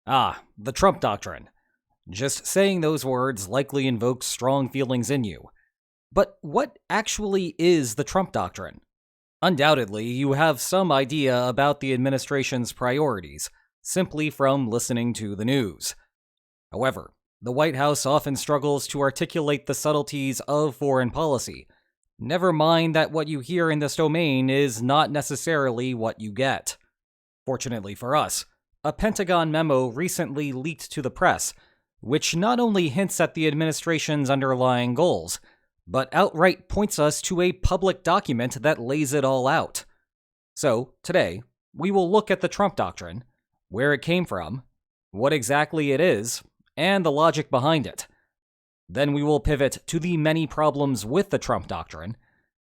The Trump Doctrine. Just saying those words likely invokes strong feelings in you. But what actually is the Trump Doctrine? Undoubtedly, you have some idea about the administration's priorities, simply from listening to the news. However, the White House often struggles to articulate the subtleties of foreign policy. Never mind that what you hear in this domain is not necessarily what you get. Fortunately for us, a Pentagon memo recently leaked to the press, which not only hints at the administration's underlying goals, but outright points us to a public document that lays it all out. So, today, we will look at the Trump Doctrine, where it came from, what exactly it is, and the logic behind it. Then we will pivot to the many problems with the Trump Doctrine,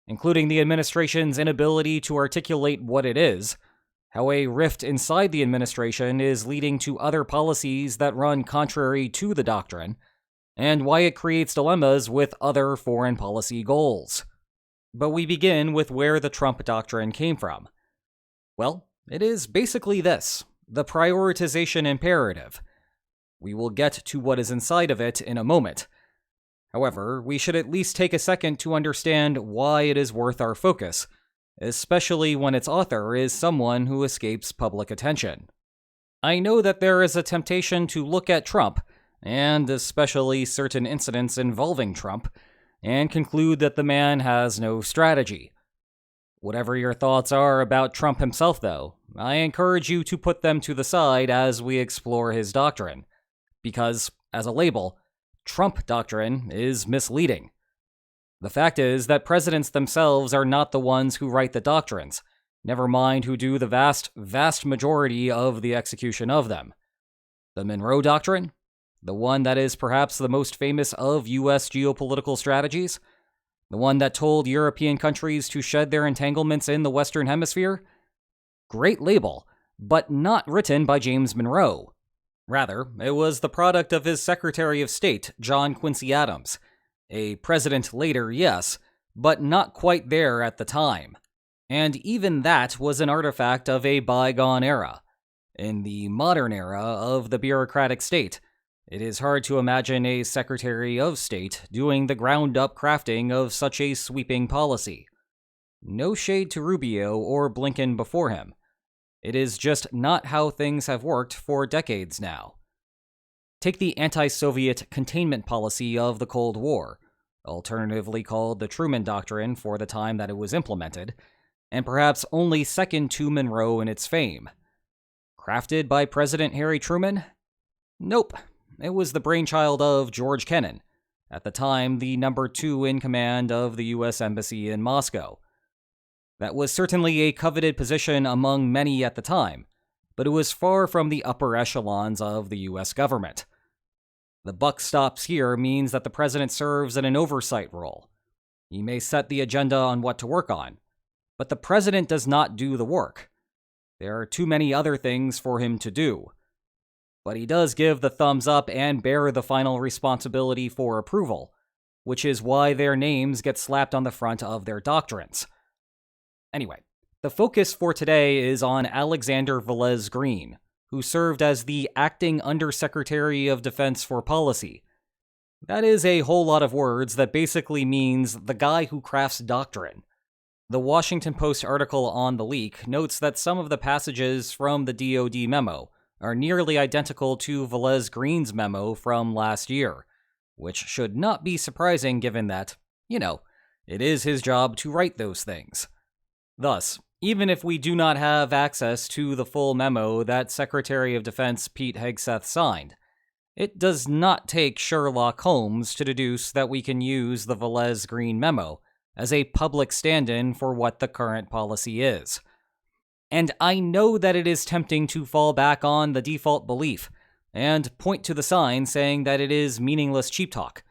including the administration's inability to articulate what it is, how a rift inside the administration is leading to other policies that run contrary to the doctrine, and why it creates dilemmas with other foreign policy goals. But we begin with where the Trump Doctrine came from. Well, it is basically this, the prioritization imperative. We will get to what is inside of it in a moment. However, we should at least take a second to understand why it is worth our focus, especially when its author is someone who escapes public attention. I know that there is a temptation to look at Trump, and especially certain incidents involving Trump, and conclude that the man has no strategy. Whatever your thoughts are about Trump himself, though, I encourage you to put them to the side as we explore his doctrine, because, as a label, Trump Doctrine is misleading. The fact is that presidents themselves are not the ones who write the doctrines, never mind who do the vast majority of the execution of them. The Monroe Doctrine, the one that is perhaps the most famous of U.S. geopolitical strategies, the one that told European countries to shed their entanglements in the Western Hemisphere? Great label, but not written by James Monroe. Rather, it was the product of his Secretary of State, John Quincy Adams. A president later, yes, but not quite there at the time. And even that was an artifact of a bygone era. In the modern era of the bureaucratic state, it is hard to imagine a Secretary of State doing the ground-up crafting of such a sweeping policy. No shade to Rubio or Blinken before him. It is just not how things have worked for decades now. Take the anti-Soviet containment policy of the Cold War, alternatively called the Truman Doctrine for the time that it was implemented, and perhaps only second to Monroe in its fame. Crafted by President Harry Truman? Nope. It was the brainchild of George Kennan, at the time the number 2 in command of the U.S. Embassy in Moscow. That was certainly a coveted position among many at the time, but it was far from the upper echelons of the U.S. government. The buck stops here means that the president serves in an oversight role. He may set the agenda on what to work on, but the president does not do the work. There are too many other things for him to do. But he does give the thumbs up and bear the final responsibility for approval, which is why their names get slapped on the front of their doctrines. Anyway, the focus for today is on Alexander Velez Green, who served as the Acting Undersecretary of Defense for Policy. That is a whole lot of words that basically means the guy who crafts doctrine. The Washington Post article on the leak notes that some of the passages from the DoD memo are nearly identical to Velez Green's memo from last year, which should not be surprising given that, it is his job to write those things. Thus, even if we do not have access to the full memo that Secretary of Defense Pete Hegseth signed, it does not take Sherlock Holmes to deduce that we can use the Velez Green memo as a public stand-in for what the current policy is. And I know that it is tempting to fall back on the default belief and point to the sign saying that it is meaningless cheap talk,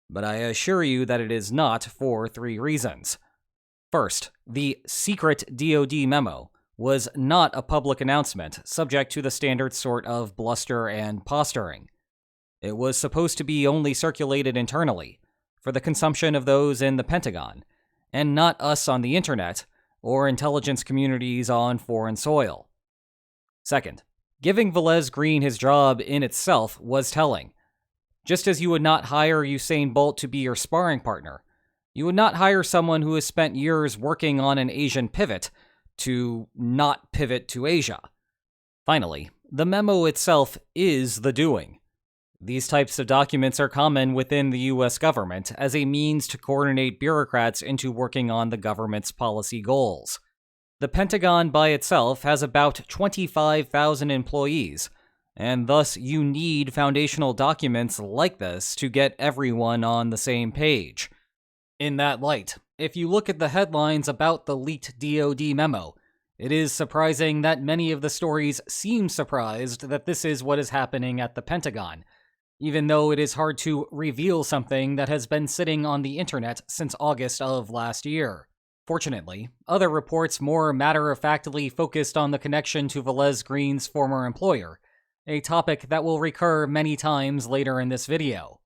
but I assure you that it is not for 3 reasons. First, the secret DoD memo was not a public announcement subject to the standard sort of bluster and posturing. It was supposed to be only circulated internally, for the consumption of those in the Pentagon, and not us on the internet or intelligence communities on foreign soil. Second, Giving Velez Green his job in itself was telling. Just as you would not hire Usain Bolt to be your sparring partner, you would not hire someone who has spent years working on an Asian pivot to not pivot to Asia. Finally, the memo itself is the doing. These types of documents are common within the US government as a means to coordinate bureaucrats into working on the government's policy goals. The Pentagon by itself has about 25,000 employees, and thus you need foundational documents like this to get everyone on the same page. In that light, if you look at the headlines about the leaked DoD memo, it is surprising that many of the stories seem surprised that this is what is happening at the Pentagon, even though it is hard to reveal something that has been sitting on the internet since August of last year. Fortunately, other reports more matter-of-factly focused on the connection to Velez Green's former employer, a topic that will recur many times later in this video.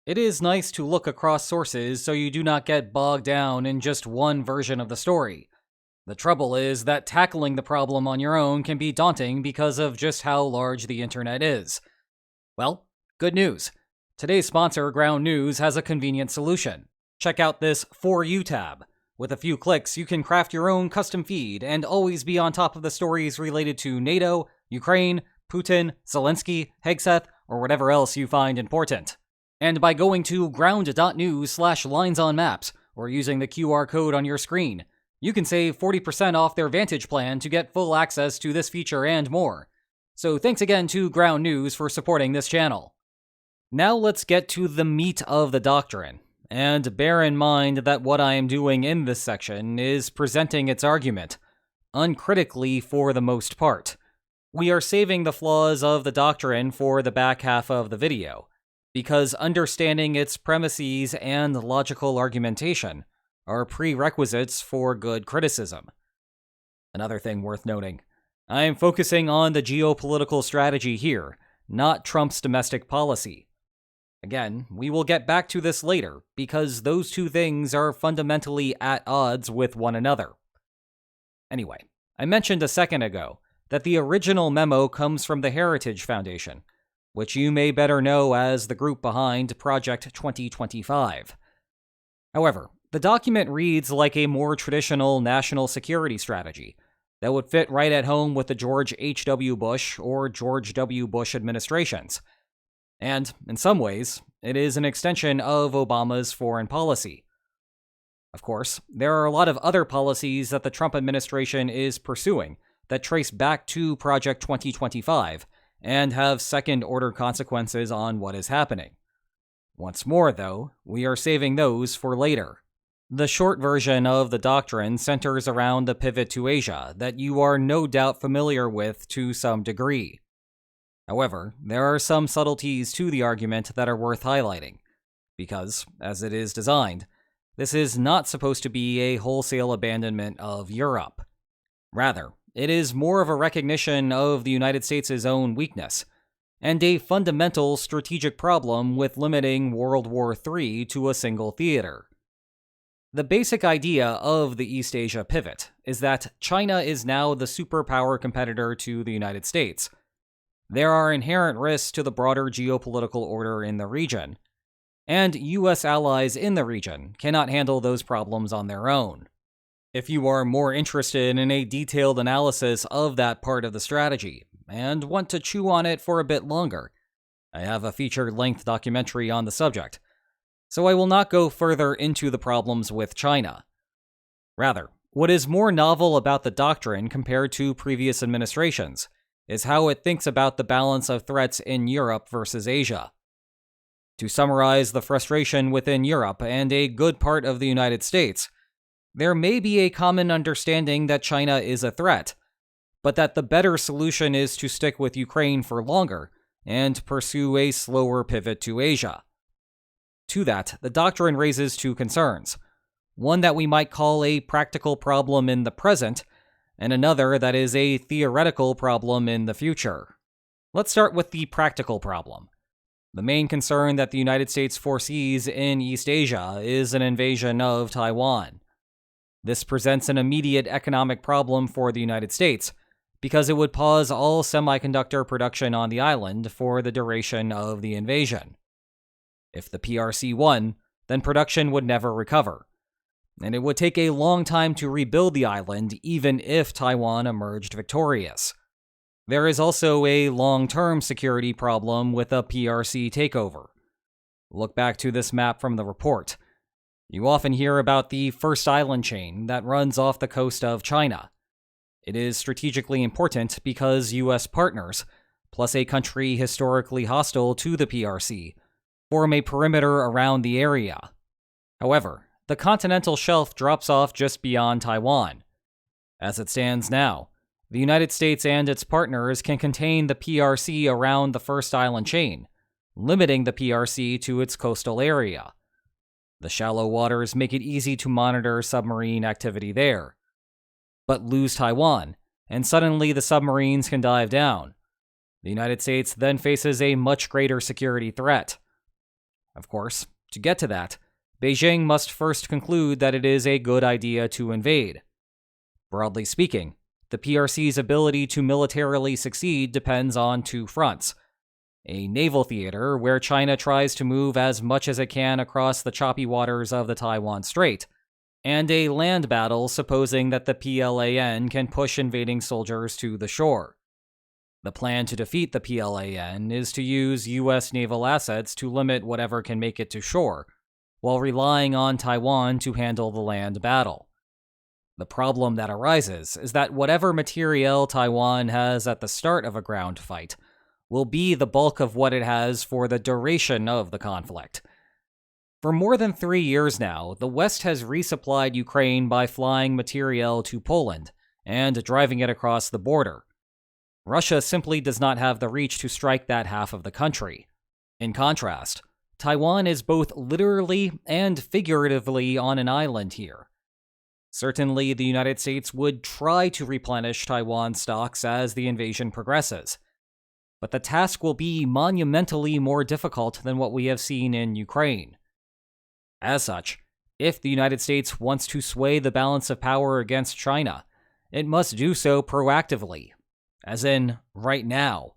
It is nice to look across sources so you do not get bogged down in just one version of the story. The trouble is that tackling the problem on your own can be daunting because of just how large the internet is. Well, good news. Today's sponsor, Ground News, has a convenient solution. Check out this For You tab. With a few clicks, you can craft your own custom feed and always be on top of the stories related to NATO, Ukraine, Putin, Zelensky, Hegseth, or whatever else you find important. And by going to ground.news/linesonmaps or using the QR code on your screen, you can save 40% off their Vantage plan to get full access to this feature and more. So thanks again to Ground News for supporting this channel. Now let's get to the meat of the doctrine. And bear in mind that what I am doing in this section is presenting its argument, uncritically for the most part. We are saving the flaws of the doctrine for the back half of the video, because understanding its premises and logical argumentation are prerequisites for good criticism. Another thing worth noting, I am focusing on the geopolitical strategy here, not Trump's domestic policy. Again, we will get back to this later, because those two things are fundamentally at odds with one another. Anyway, I mentioned a second ago that the original memo comes from the Heritage Foundation, which you may better know as the group behind Project 2025. However, the document reads like a more traditional national security strategy that would fit right at home with the George H.W. Bush or George W. Bush administrations. And, in some ways, it is an extension of Obama's foreign policy. Of course, there are a lot of other policies that the Trump administration is pursuing that trace back to Project 2025 and have second-order consequences on what is happening. Once more, though, we are saving those for later. The short version of the doctrine centers around the pivot to Asia that you are no doubt familiar with to some degree. However, there are some subtleties to the argument that are worth highlighting, because, as it is designed, this is not supposed to be a wholesale abandonment of Europe. Rather, it is more of a recognition of the United States' own weakness, and a fundamental strategic problem with limiting World War III to a single theater. The basic idea of the East Asia pivot is that China is now the superpower competitor to the United States. There are inherent risks to the broader geopolitical order in the region, and US allies in the region cannot handle those problems on their own. If you are more interested in a detailed analysis of that part of the strategy, and want to chew on it for a bit longer, I have a feature-length documentary on the subject, so I will not go further into the problems with China. Rather, what is more novel about the doctrine compared to previous administrations is how it thinks about the balance of threats in Europe versus Asia. To summarize the frustration within Europe and a good part of the United States, there may be a common understanding that China is a threat, but that the better solution is to stick with Ukraine for longer and pursue a slower pivot to Asia. To that, the doctrine raises two concerns, one that we might call a practical problem in the present, and another that is a theoretical problem in the future. Let's start with the practical problem. The main concern that the United States foresees in East Asia is an invasion of Taiwan. This presents an immediate economic problem for the United States, because it would pause all semiconductor production on the island for the duration of the invasion. If the PRC won, then production would never recover, and it would take a long time to rebuild the island even if Taiwan emerged victorious. There is also a long-term security problem with a PRC takeover. Look back to this map from the report. You often hear about the first island chain that runs off the coast of China. It is strategically important because U.S. partners, plus a country historically hostile to the PRC, form a perimeter around the area. However, the continental shelf drops off just beyond Taiwan. As it stands now, the United States and its partners can contain the PRC around the first island chain, limiting the PRC to its coastal area. The shallow waters make it easy to monitor submarine activity there. But lose Taiwan, and suddenly the submarines can dive down. The United States then faces a much greater security threat. Of course, to get to that, Beijing must first conclude that it is a good idea to invade. Broadly speaking, the PRC's ability to militarily succeed depends on two fronts: a naval theater where China tries to move as much as it can across the choppy waters of the Taiwan Strait, and a land battle supposing that the PLAN can push invading soldiers to the shore. The plan to defeat the PLAN is to use U.S. naval assets to limit whatever can make it to shore, while relying on Taiwan to handle the land battle. The problem that arises is that whatever materiel Taiwan has at the start of a ground fight will be the bulk of what it has for the duration of the conflict. For more than 3 years now, the West has resupplied Ukraine by flying materiel to Poland and driving it across the border. Russia simply does not have the reach to strike that half of the country. In contrast, Taiwan is both literally and figuratively on an island here. Certainly, the United States would try to replenish Taiwan's stocks as the invasion progresses, but the task will be monumentally more difficult than what we have seen in Ukraine. As such, if the United States wants to sway the balance of power against China, it must do so proactively, as in right now.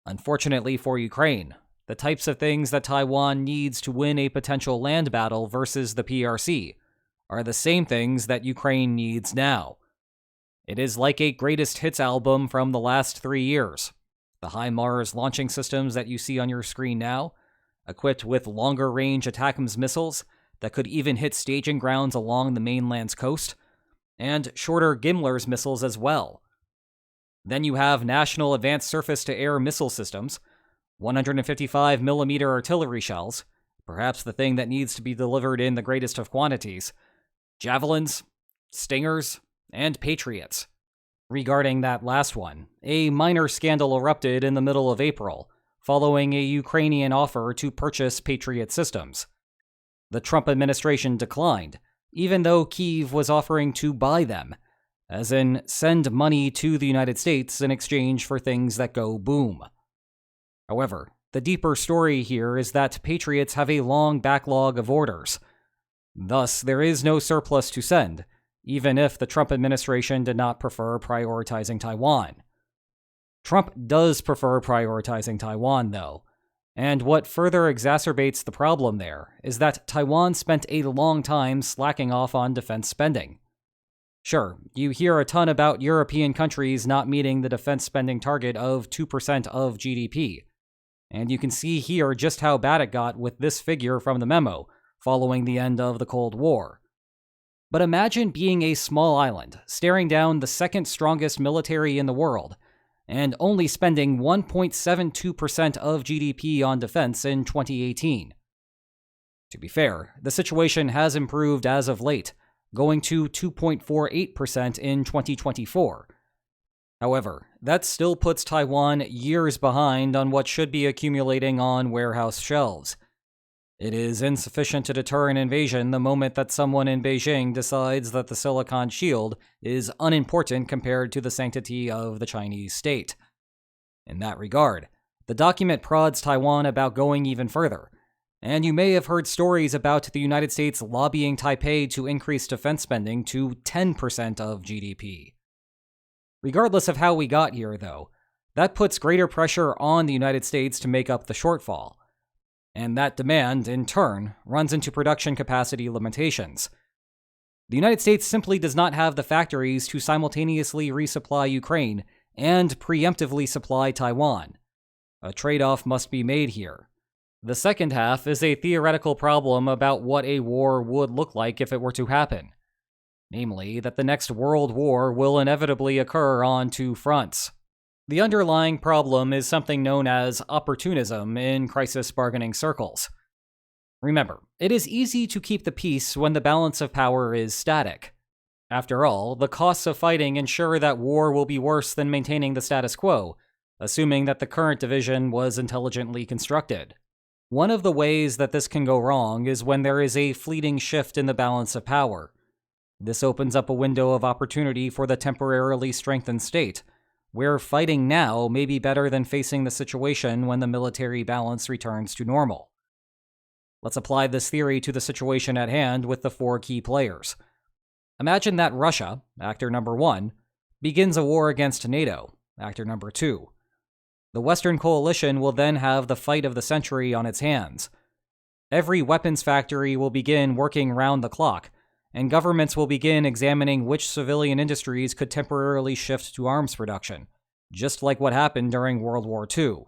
Unfortunately for Ukraine, the types of things that Taiwan needs to win a potential land battle versus the PRC are the same things that Ukraine needs now. It is like a greatest hits album from the last 3 years. The HIMARS launching systems that you see on your screen now, equipped with longer-range ATACMS missiles that could even hit staging grounds along the mainland's coast, and shorter GMLRS missiles as well. Then you have National Advanced Surface-to-Air Missile Systems, 155mm artillery shells, perhaps the thing that needs to be delivered in the greatest of quantities, Javelins, Stingers, and Patriots. Regarding that last one, a minor scandal erupted in the middle of April, following a Ukrainian offer to purchase Patriot systems. The Trump administration declined, even though Kyiv was offering to buy them, as in send money to the United States in exchange for things that go boom. However, the deeper story here is that Patriots have a long backlog of orders. Thus, there is no surplus to send, even if the Trump administration did not prefer prioritizing Taiwan. Trump does prefer prioritizing Taiwan, though, and what further exacerbates the problem there is that Taiwan spent a long time slacking off on defense spending. Sure, you hear a ton about European countries not meeting the defense spending target of 2% of GDP, and you can see here just how bad it got with this figure from the memo, following the end of the Cold War. But imagine being a small island, staring down the second strongest military in the world, and only spending 1.72% of GDP on defense in 2018. To be fair, the situation has improved as of late, going to 2.48% in 2024. However, that still puts Taiwan years behind on what should be accumulating on warehouse shelves. It is insufficient to deter an invasion the moment that someone in Beijing decides that the Silicon Shield is unimportant compared to the sanctity of the Chinese state. In that regard, the document prods Taiwan about going even further, and you may have heard stories about the United States lobbying Taipei to increase defense spending to 10% of GDP. Regardless of how we got here, though, that puts greater pressure on the United States to make up the shortfall. And that demand, in turn, runs into production capacity limitations. The United States simply does not have the factories to simultaneously resupply Ukraine and preemptively supply Taiwan. A trade-off must be made here. The second half is a theoretical problem about what a war would look like if it were to happen. Namely, that the next world war will inevitably occur on two fronts. The underlying problem is something known as opportunism in crisis bargaining circles. Remember, it is easy to keep the peace when the balance of power is static. After all, the costs of fighting ensure that war will be worse than maintaining the status quo, assuming that the current division was intelligently constructed. One of the ways that this can go wrong is when there is a fleeting shift in the balance of power. This opens up a window of opportunity for the temporarily strengthened state, where fighting now may be better than facing the situation when the military balance returns to normal. Let's apply this theory to the situation at hand with the four key players. Imagine that Russia, actor number 1, begins a war against NATO, actor number 2. The Western coalition will then have the fight of the century on its hands. Every weapons factory will begin working round the clock, and governments will begin examining which civilian industries could temporarily shift to arms production, just like what happened during World War II.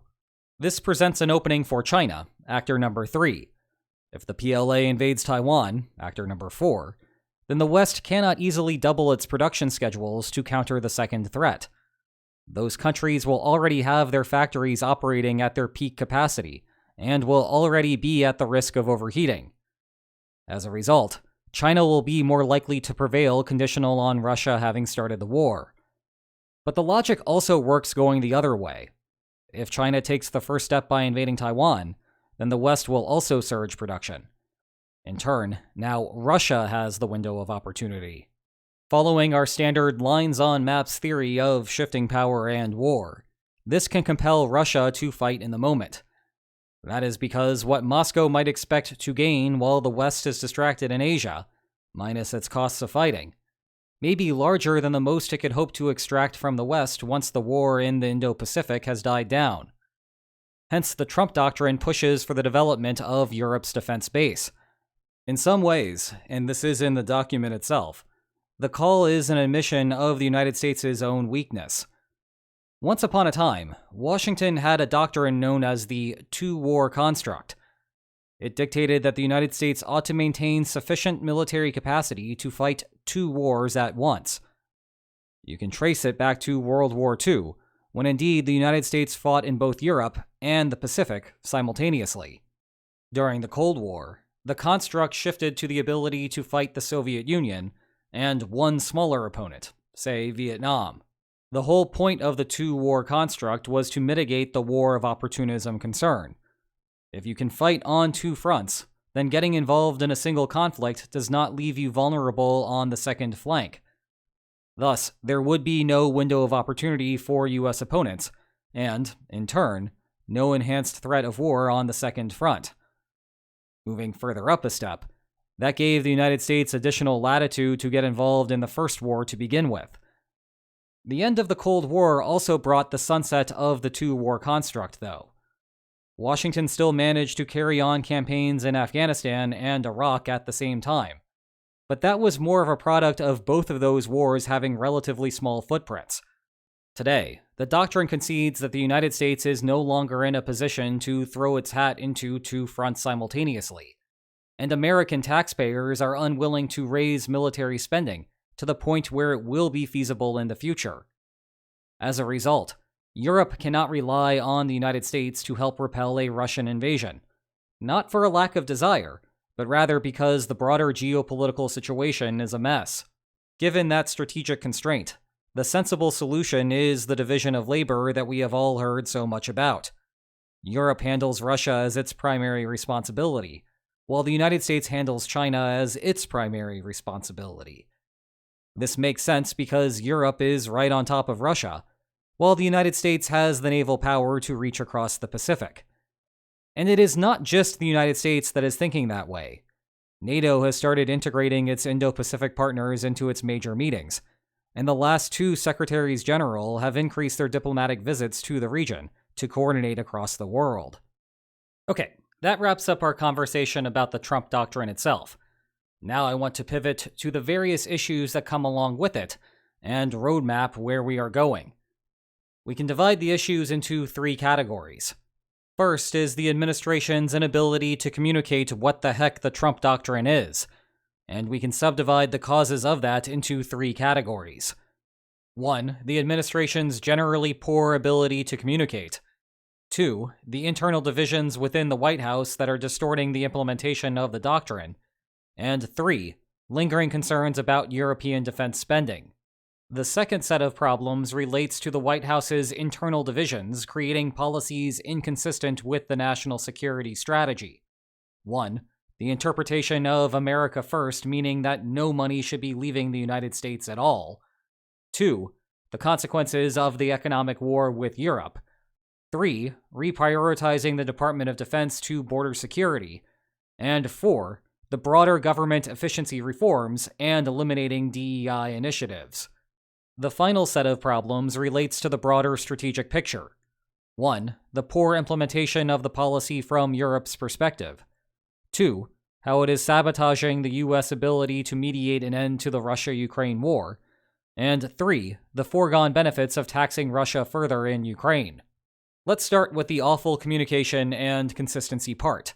This presents an opening for China, actor number 3. If the PLA invades Taiwan, actor number 4, then the West cannot easily double its production schedules to counter the second threat. Those countries will already have their factories operating at their peak capacity, and will already be at the risk of overheating. As a result, China will be more likely to prevail conditional on Russia having started the war. But the logic also works going the other way. If China takes the first step by invading Taiwan, then the West will also surge production. In turn, now Russia has the window of opportunity. Following our standard lines on maps theory of shifting power and war, this can compel Russia to fight in the moment. That is because what Moscow might expect to gain while the West is distracted in Asia, minus its costs of fighting, may be larger than the most it could hope to extract from the West once the war in the Indo-Pacific has died down. Hence, the Trump Doctrine pushes for the development of Europe's defense base. In some ways, and this is in the document itself, the call is an admission of the United States' own weakness. Once upon a time, Washington had a doctrine known as the two-war construct. It dictated that the United States ought to maintain sufficient military capacity to fight two wars at once. You can trace it back to World War II, when indeed the United States fought in both Europe and the Pacific simultaneously. During the Cold War, the construct shifted to the ability to fight the Soviet Union and one smaller opponent, say Vietnam. The whole point of the two-war construct was to mitigate the war of opportunism concern. If you can fight on two fronts, then getting involved in a single conflict does not leave you vulnerable on the second flank. Thus, there would be no window of opportunity for U.S. opponents, and, in turn, no enhanced threat of war on the second front. Moving further up a step, that gave the United States additional latitude to get involved in the first war to begin with. The end of the Cold War also brought the sunset of the two-war construct, though. Washington still managed to carry on campaigns in Afghanistan and Iraq at the same time, but that was more of a product of both of those wars having relatively small footprints. Today, the doctrine concedes that the United States is no longer in a position to throw its hat into two fronts simultaneously, and American taxpayers are unwilling to raise military spending to the point where it will be feasible in the future. As a result, Europe cannot rely on the United States to help repel a Russian invasion, not for a lack of desire, but rather because the broader geopolitical situation is a mess. Given that strategic constraint, the sensible solution is the division of labor that we have all heard so much about. Europe handles Russia as its primary responsibility, while the United States handles China as its primary responsibility. This makes sense because Europe is right on top of Russia, while the United States has the naval power to reach across the Pacific. And it is not just the United States that is thinking that way. NATO has started integrating its Indo-Pacific partners into its major meetings, and the last two secretaries general have increased their diplomatic visits to the region to coordinate across the world. Okay, that wraps up our conversation about the Trump Doctrine itself. Now I want to pivot to the various issues that come along with it and roadmap where we are going. We can divide the issues into three categories. First is the administration's inability to communicate what the heck the Trump Doctrine is, and we can subdivide the causes of that into three categories. 1. The administration's generally poor ability to communicate. 2. The internal divisions within the White House that are distorting the implementation of the doctrine. And 3. Lingering concerns about European defense spending. The second set of problems relates to the White House's internal divisions creating policies inconsistent with the national security strategy. 1. The interpretation of America First, meaning that no money should be leaving the United States at all. 2. The consequences of the economic war with Europe. 3. Reprioritizing the Department of Defense to border security. And 4. The broader government efficiency reforms and eliminating DEI initiatives. The final set of problems relates to the broader strategic picture. 1. The poor implementation of the policy from Europe's perspective. 2. How it is sabotaging the U.S. ability to mediate an end to the Russia-Ukraine war. And 3. The foregone benefits of taxing Russia further in Ukraine. Let's start with the awful communication and consistency part.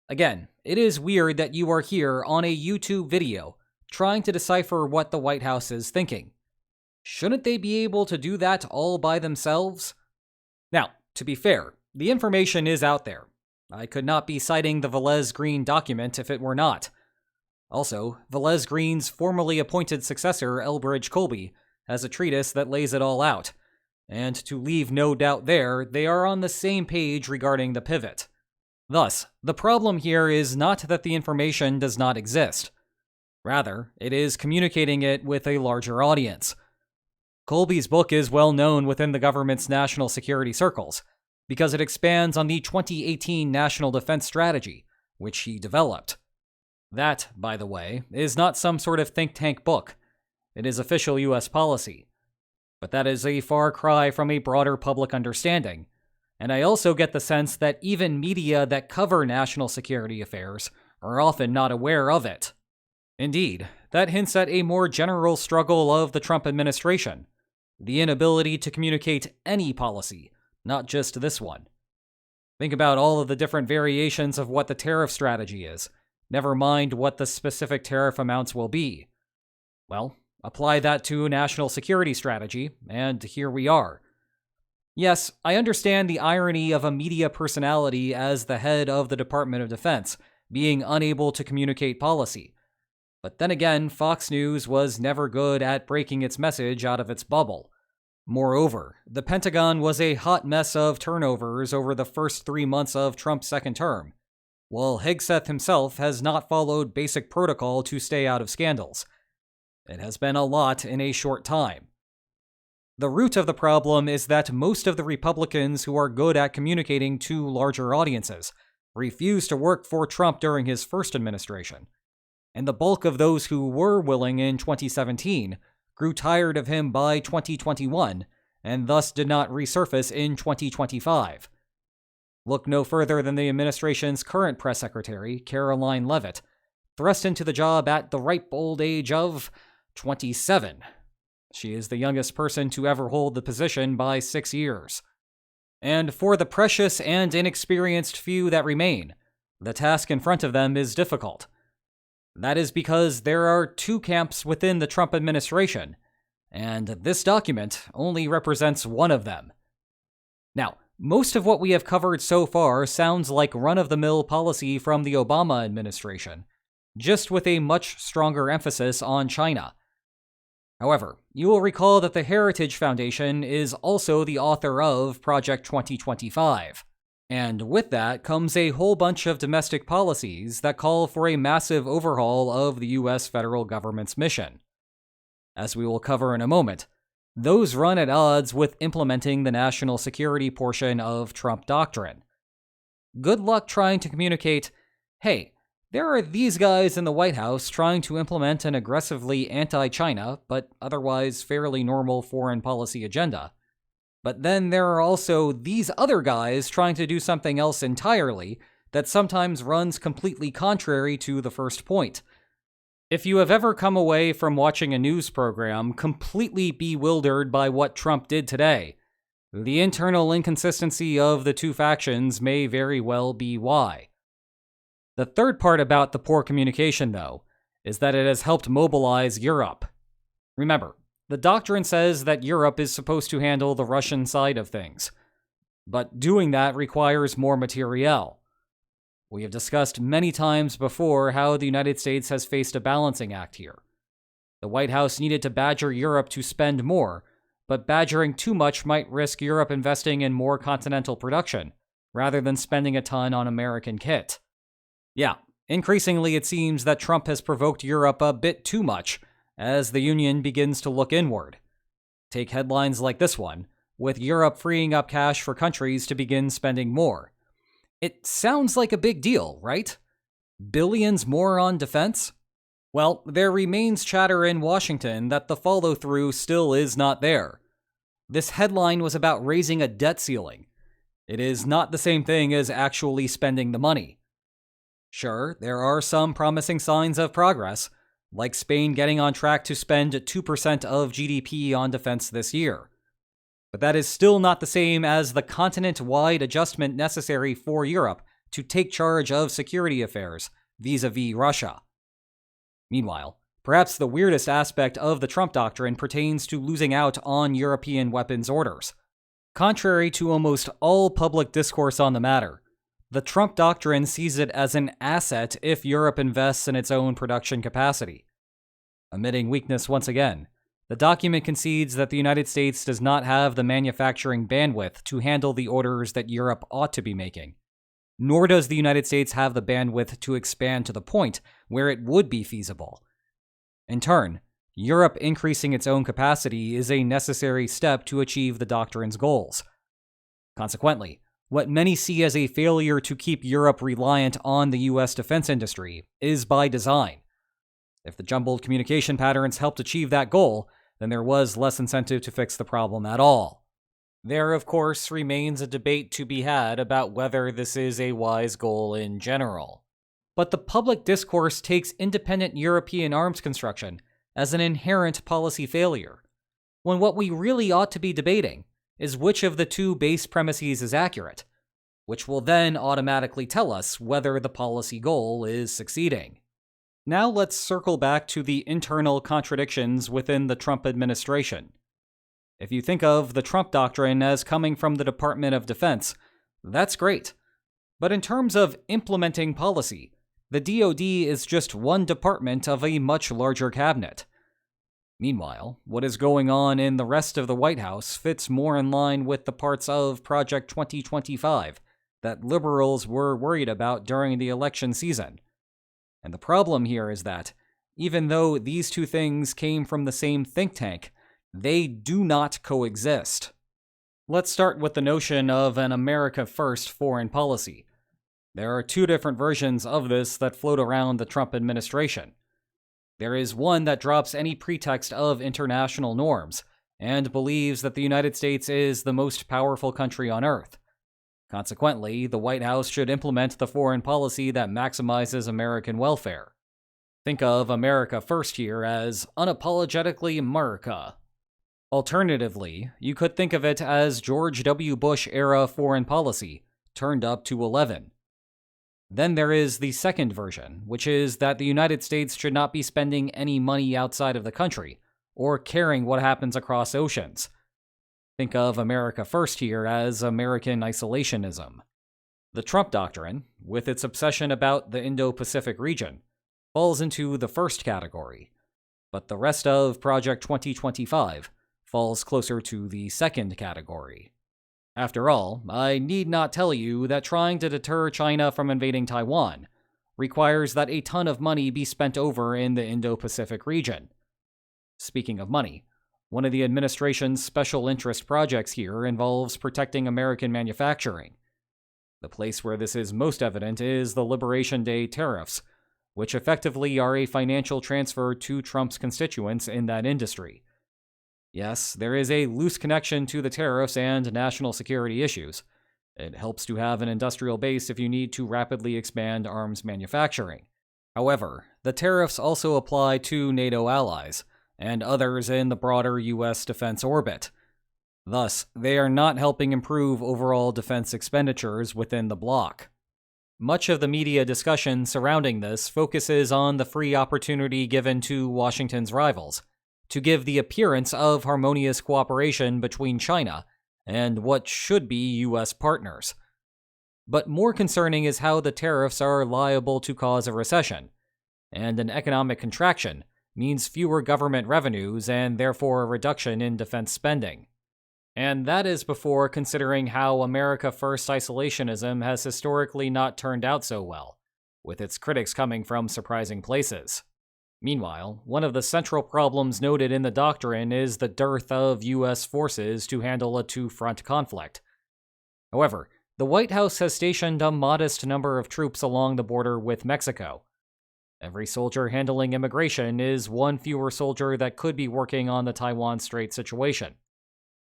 Again, it is weird that you are here on a YouTube video trying to decipher what the White House is thinking. Shouldn't they be able to do that all by themselves? Now, to be fair, the information is out there. I could not be citing the Velez Green document if it were not. Also, Velez Green's formerly appointed successor, Elbridge Colby, has a treatise that lays it all out. And to leave no doubt there, they are on the same page regarding the pivot. Thus, the problem here is not that the information does not exist. Rather, it is communicating it with a larger audience. Colby's book is well known within the government's national security circles, because it expands on the 2018 National Defense Strategy, which he developed. That, by the way, is not some sort of think tank book. It is official U.S. policy. But that is a far cry from a broader public understanding, and I also get the sense that even media that cover national security affairs are often not aware of it. Indeed, that hints at a more general struggle of the Trump administration, the inability to communicate any policy, not just this one. Think about all of the different variations of what the tariff strategy is, never mind what the specific tariff amounts will be. Well, apply that to a national security strategy, and here we are. Yes, I understand the irony of a media personality as the head of the Department of Defense being unable to communicate policy. But then again, Fox News was never good at breaking its message out of its bubble. Moreover, the Pentagon was a hot mess of turnovers over the first 3 months of Trump's second term, while Hegseth himself has not followed basic protocol to stay out of scandals. It has been a lot in a short time. The root of the problem is that most of the Republicans who are good at communicating to larger audiences refused to work for Trump during his first administration, and the bulk of those who were willing in 2017 grew tired of him by 2021 and thus did not resurface in 2025. Look no further than the administration's current press secretary, Caroline Leavitt, thrust into the job at the ripe old age of 27. She is the youngest person to ever hold the position by 6 years. And for the precious and inexperienced few that remain, the task in front of them is difficult. That is because there are two camps within the Trump administration, and this document only represents one of them. Now, most of what we have covered so far sounds like run-of-the-mill policy from the Obama administration, just with a much stronger emphasis on China. However, you will recall that the Heritage Foundation is also the author of Project 2025. And with that comes a whole bunch of domestic policies that call for a massive overhaul of the U.S. federal government's mission. As we will cover in a moment, those run at odds with implementing the national security portion of Trump Doctrine. Good luck trying to communicate, hey, There are these guys in the White House trying to implement an aggressively anti-China, but otherwise fairly normal foreign policy agenda. But then there are also these other guys trying to do something else entirely that sometimes runs completely contrary to the first point. If you have ever come away from watching a news program completely bewildered by what Trump did today, the internal inconsistency of the two factions may very well be why. The third part about the poor communication, though, is that it has helped mobilize Europe. Remember, the doctrine says that Europe is supposed to handle the Russian side of things, but doing that requires more materiel. We have discussed many times before how the United States has faced a balancing act here. The White House needed to badger Europe to spend more, but badgering too much might risk Europe investing in more continental production, rather than spending a ton on American kit. Yeah, increasingly it seems that Trump has provoked Europe a bit too much as the Union begins to look inward. Take headlines like this one, with Europe freeing up cash for countries to begin spending more. It sounds like a big deal, right? Billions more on defense? Well, there remains chatter in Washington that the follow-through still is not there. This headline was about raising a debt ceiling. It is not the same thing as actually spending the money. Sure, there are some promising signs of progress, like Spain getting on track to spend 2% of GDP on defense this year. But that is still not the same as the continent-wide adjustment necessary for Europe to take charge of security affairs vis-a-vis Russia. Meanwhile, perhaps the weirdest aspect of the Trump doctrine pertains to losing out on European weapons orders. Contrary to almost all public discourse on the matter, the Trump doctrine sees it as an asset if Europe invests in its own production capacity. Admitting weakness once again, the document concedes that the United States does not have the manufacturing bandwidth to handle the orders that Europe ought to be making. Nor does the United States have the bandwidth to expand to the point where it would be feasible. In turn, Europe increasing its own capacity is a necessary step to achieve the doctrine's goals. Consequently, what many see as a failure to keep Europe reliant on the US defense industry is by design. If the jumbled communication patterns helped achieve that goal, then there was less incentive to fix the problem at all. There, of course, remains a debate to be had about whether this is a wise goal in general. But the public discourse takes independent European arms construction as an inherent policy failure, when what we really ought to be debating is which of the two base premises is accurate, which will then automatically tell us whether the policy goal is succeeding. Now let's circle back to the internal contradictions within the Trump administration. If you think of the Trump doctrine as coming from the Department of Defense, that's great. But in terms of implementing policy, the DoD is just one department of a much larger cabinet. Meanwhile, what is going on in the rest of the White House fits more in line with the parts of Project 2025 that liberals were worried about during the election season. And the problem here is that, even though these two things came from the same think tank, they do not coexist. Let's start with the notion of an America First foreign policy. There are two different versions of this that float around the Trump administration. There is one that drops any pretext of international norms and believes that the United States is the most powerful country on earth. Consequently, the White House should implement the foreign policy that maximizes American welfare. Think of America First here as unapologetically America. Alternatively, you could think of it as George W. Bush-era foreign policy, turned up to 11. Then there is the second version, which is that the United States should not be spending any money outside of the country, or caring what happens across oceans. Think of America First here as American isolationism. The Trump doctrine, with its obsession about the Indo-Pacific region, falls into the first category, but the rest of Project 2025 falls closer to the second category. After all, I need not tell you that trying to deter China from invading Taiwan requires that a ton of money be spent over in the Indo-Pacific region. Speaking of money, one of the administration's special interest projects here involves protecting American manufacturing. The place where this is most evident is the Liberation Day tariffs, which effectively are a financial transfer to Trump's constituents in that industry. Yes, there is a loose connection to the tariffs and national security issues. It helps to have an industrial base if you need to rapidly expand arms manufacturing. However, the tariffs also apply to NATO allies and others in the broader U.S. defense orbit. Thus, they are not helping improve overall defense expenditures within the bloc. Much of the media discussion surrounding this focuses on the free opportunity given to Washington's rivals to give the appearance of harmonious cooperation between China and what should be U.S. partners. But more concerning is how the tariffs are liable to cause a recession, and an economic contraction means fewer government revenues and therefore a reduction in defense spending. And that is before considering how America First isolationism has historically not turned out so well, with its critics coming from surprising places. Meanwhile, one of the central problems noted in the doctrine is the dearth of U.S. forces to handle a two-front conflict. However, the White House has stationed a modest number of troops along the border with Mexico. Every soldier handling immigration is one fewer soldier that could be working on the Taiwan Strait situation.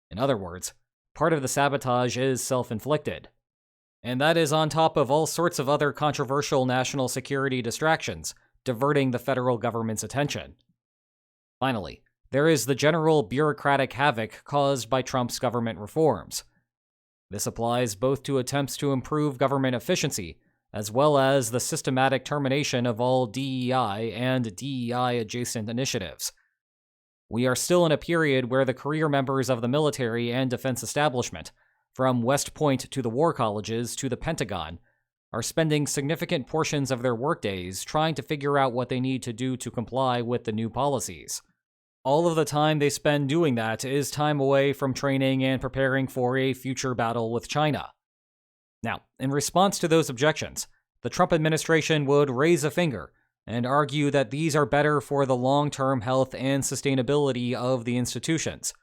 In other words, part of the sabotage is self-inflicted. And that is on top of all sorts of other controversial national security distractions, diverting the federal government's attention. Finally, there is the general bureaucratic havoc caused by Trump's government reforms. This applies both to attempts to improve government efficiency, as well as the systematic termination of all DEI and DEI-adjacent initiatives. We are still in a period where the career members of the military and defense establishment, from West Point to the war colleges to the Pentagon, are spending significant portions of their workdays trying to figure out what they need to do to comply with the new policies. All of the time they spend doing that is time away from training and preparing for a future battle with China. Now, in response to those objections, the Trump administration would raise a finger and argue that these are better for the long-term health and sustainability of the institutions.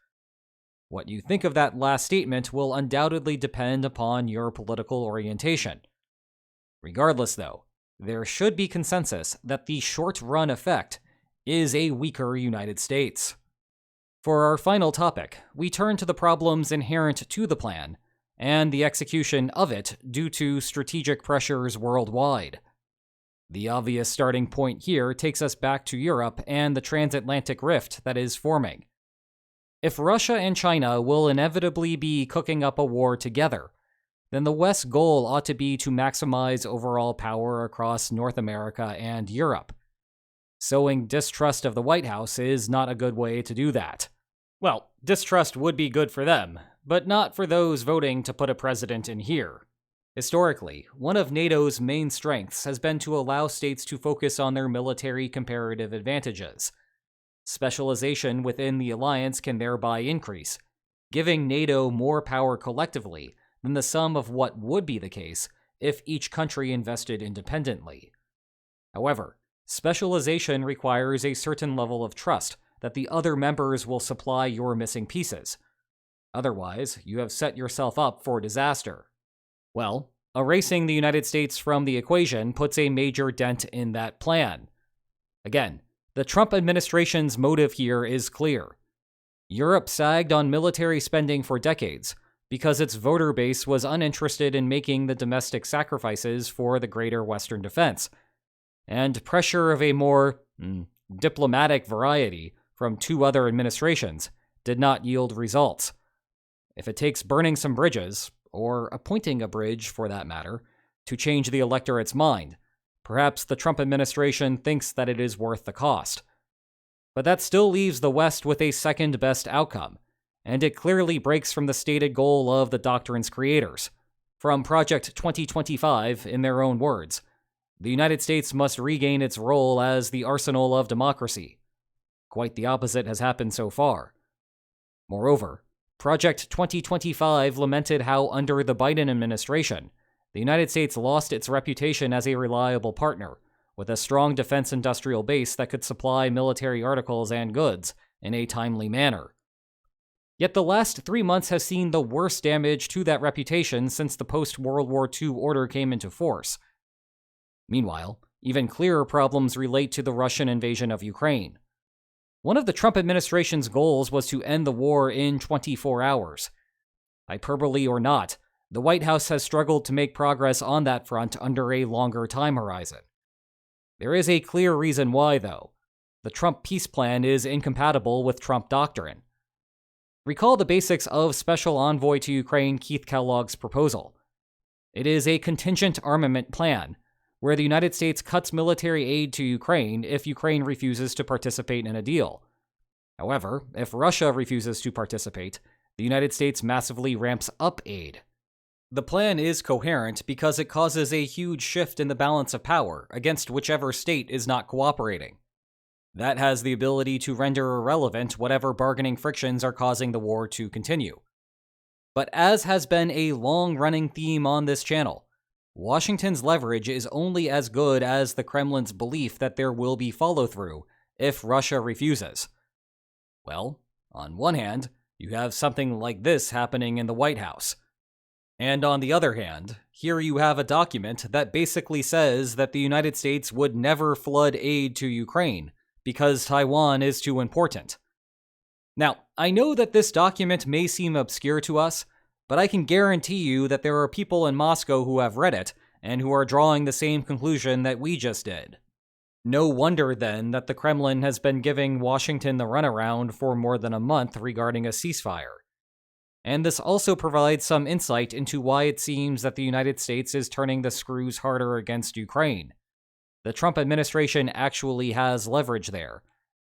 What you think of that last statement will undoubtedly depend upon your political orientation. Regardless, though, there should be consensus that the short-run effect is a weaker United States. For our final topic, we turn to the problems inherent to the plan and the execution of it due to strategic pressures worldwide. The obvious starting point here takes us back to Europe and the transatlantic rift that is forming. If Russia and China will inevitably be cooking up a war together, then the West's goal ought to be to maximize overall power across North America and Europe. Sowing distrust of the White House is not a good way to do that. Well, distrust would be good for them, but not for those voting to put a president in here. Historically, one of NATO's main strengths has been to allow states to focus on their military comparative advantages. Specialization within the alliance can thereby increase, giving NATO more power collectively than the sum of what would be the case if each country invested independently. However, specialization requires a certain level of trust that the other members will supply your missing pieces. Otherwise, you have set yourself up for disaster. Well, erasing the United States from the equation puts a major dent in that plan. Again, the Trump administration's motive here is clear. Europe sagged on military spending for decades because its voter base was uninterested in making the domestic sacrifices for the greater Western defense, and pressure of a more diplomatic variety from two other administrations did not yield results. If it takes burning some bridges, or appointing a bridge for that matter, to change the electorate's mind, perhaps the Trump administration thinks that it is worth the cost. But that still leaves the West with a second-best outcome, and it clearly breaks from the stated goal of the Doctrine's creators. From Project 2025, in their own words, the United States must regain its role as the arsenal of democracy. Quite the opposite has happened so far. Moreover, Project 2025 lamented how under the Biden administration, the United States lost its reputation as a reliable partner, with a strong defense industrial base that could supply military articles and goods in a timely manner. Yet the last 3 months has seen the worst damage to that reputation since the post-World War II order came into force. Meanwhile, Even clearer problems relate to the Russian invasion of Ukraine. One of the Trump administration's goals was to end the war in 24 hours. Hyperbole or not, the White House has struggled to make progress on that front under a longer time horizon. There is a clear reason why, though. The Trump peace plan is incompatible with Trump doctrine. Recall the basics of Special Envoy to Ukraine Keith Kellogg's proposal. It is a contingent armament plan, where the United States cuts military aid to Ukraine if Ukraine refuses to participate in a deal. However, if Russia refuses to participate, the United States massively ramps up aid. The plan is coherent because it causes a huge shift in the balance of power against whichever state is not cooperating. That has the ability to render irrelevant whatever bargaining frictions are causing the war to continue. But as has been a long-running theme on this channel, Washington's leverage is only as good as the Kremlin's belief that there will be follow-through if Russia refuses. Well, on one hand, you have something like this happening in the White House. And on the other hand, here you have a document that basically says that the United States would never flood aid to Ukraine because Taiwan is too important. Now, I know that this document may seem obscure to us, but I can guarantee you that there are people in Moscow who have read it and who are drawing the same conclusion that we just did. No wonder, then, that the Kremlin has been giving Washington the runaround for more than a month regarding a ceasefire. And this also provides some insight into why it seems that the United States is turning the screws harder against Ukraine. The Trump administration actually has leverage there,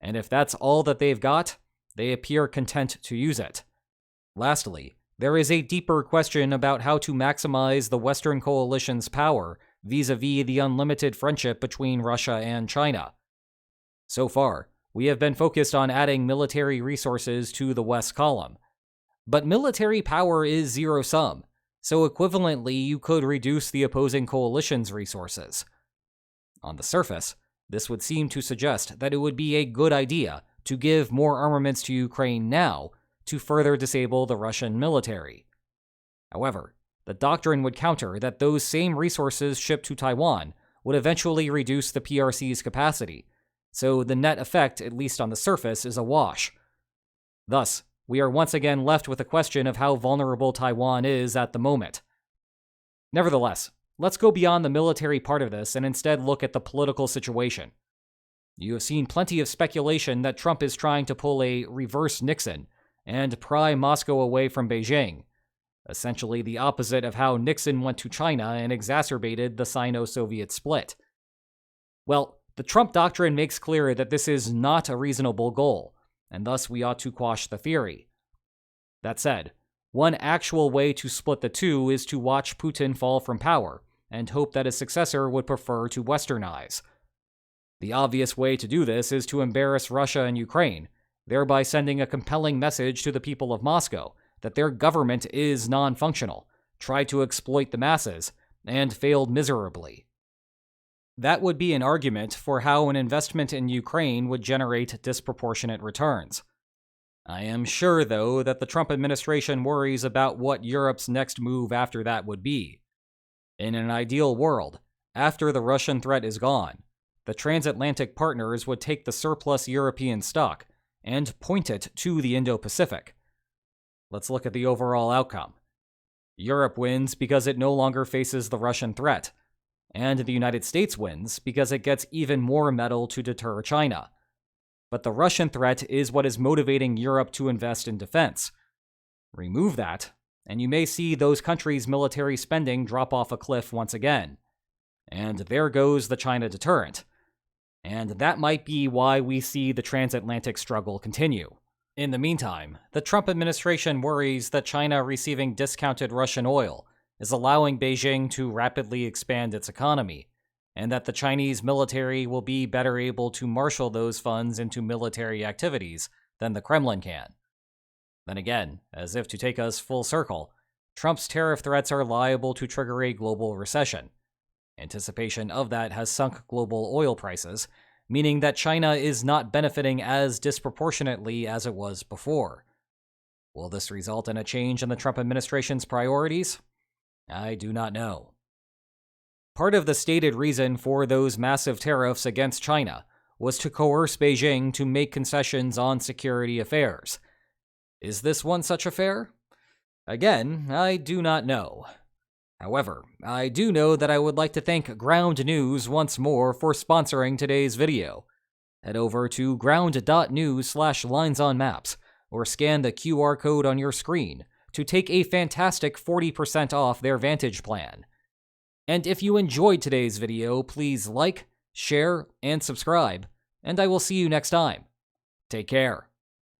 and if that's all that they've got, they appear content to use it. Lastly, there is a deeper question about how to maximize the Western coalition's power vis-a-vis the unlimited friendship between Russia and China. So far, we have been focused on adding military resources to the West column. But military power is zero-sum, so equivalently you could reduce the opposing coalition's resources. On the surface, this would seem to suggest that it would be a good idea to give more armaments to Ukraine now to further disable the Russian military. However, the doctrine would counter that those same resources shipped to Taiwan would eventually reduce the PRC's capacity, so the net effect, at least on the surface, is a wash. Thus, we are once again left with a question of how vulnerable Taiwan is at the moment. Nevertheless, let's go beyond the military part of this and instead look at the political situation. You have seen plenty of speculation that Trump is trying to pull a reverse Nixon and pry Moscow away from Beijing, essentially the opposite of how Nixon went to China and exacerbated the Sino-Soviet split. Well, the Trump doctrine makes clear that this is not a reasonable goal, and thus we ought to quash the theory. That said, one actual way to split the two is to watch Putin fall from power and hope that his successor would prefer to westernize. The obvious way to do this is to embarrass Russia and Ukraine, thereby sending a compelling message to the people of Moscow that their government is non-functional, tried to exploit the masses, and failed miserably. That would be an argument for how an investment in Ukraine would generate disproportionate returns. I am sure, though, that the Trump administration worries about what Europe's next move after that would be. In an ideal world, after the Russian threat is gone, the transatlantic partners would take the surplus European stock and point it to the Indo-Pacific. Let's look at the overall outcome. Europe wins because it no longer faces the Russian threat, and the United States wins because it gets even more metal to deter China. But the Russian threat is what is motivating Europe to invest in defense. Remove that, and you may see those countries' military spending drop off a cliff once again. And there goes the China deterrent. And that might be why we see the transatlantic struggle continue. In the meantime, the Trump administration worries that China receiving discounted Russian oil is allowing Beijing to rapidly expand its economy, and that the Chinese military will be better able to marshal those funds into military activities than the Kremlin can. Then again, as if to take us full circle, Trump's tariff threats are liable to trigger a global recession. Anticipation of that has sunk global oil prices, meaning that China is not benefiting as disproportionately as it was before. Will this result in a change in the Trump administration's priorities? I do not know. part of the stated reason for those massive tariffs against China was to coerce Beijing to make concessions on security affairs. Is this one such affair? Again, I do not know. However, I do know that I would like to thank Ground News once more for sponsoring today's video. Head over to ground.news/linesonmaps or scan the QR code on your screen to take a fantastic 40% off their Vantage plan. And if you enjoyed today's video, please like, share, and subscribe, and I will see you next time. Take care.